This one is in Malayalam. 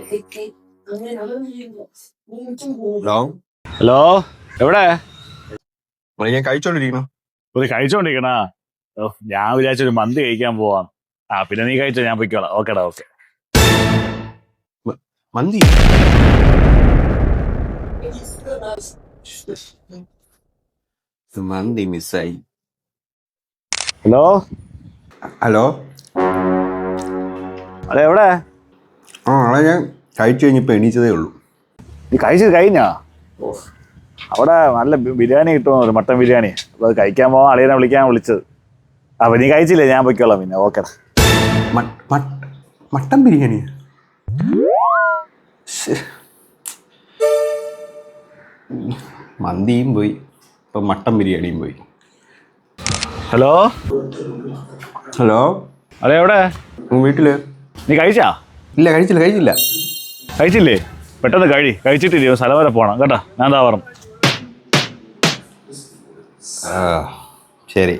ഹലോ ഹലോ, എവിടെ ഞാൻ കഴിച്ചോണ്ടിരിക്കുന്നു. കഴിച്ചോണ്ടിരിക്കണ? ഞാൻ വിചാരിച്ചൊരു മന്തി കഴിക്കാൻ പോവാം. പിന്നെ നീ കഴിച്ചോ, ഞാൻ പൊയ്ക്കോളാം. ഓക്കേടാ, ഓക്കെ. മന്തി? മന്തി മിസ്സായി. ഹലോ ഹലോ, അതെ, എവിടെ? അവിടെ ഞാൻ കഴിച്ചു കഴിഞ്ഞപ്പോ എണീച്ചതേ ഉള്ളൂ. നീ കഴിച്ചത് കഴിഞ്ഞാ? അവിടെ നല്ല ബിരിയാണി കിട്ടുമോ, മട്ടൻ ബിരിയാണി. അപ്പൊ അത് കഴിക്കാൻ പോവാൻ അളിയനെ വിളിച്ചത്. അപ്പൊ നീ കഴിച്ചില്ലേ, ഞാൻ പൊയ്ക്കോളാം. പിന്നെ ഓക്കേടാ. മട്ടൻ ബിരിയാണി? മന്തിയും പോയി, ഇപ്പൊ മട്ടൻ ബിരിയാണിയും പോയി. ഹലോ ഹലോ, അതെ, എവിടെ? വീട്ടില്. നീ കഴിച്ചാ? ഇല്ല, കഴിച്ചില്ല. കഴിച്ചില്ലേ? പെട്ടെന്ന് കഴിച്ചിട്ടില്ലേ, സ്ഥലം വരെ പോണം കേട്ടോ. ഞാൻ എന്താ പറഞ്ഞു. ശരി.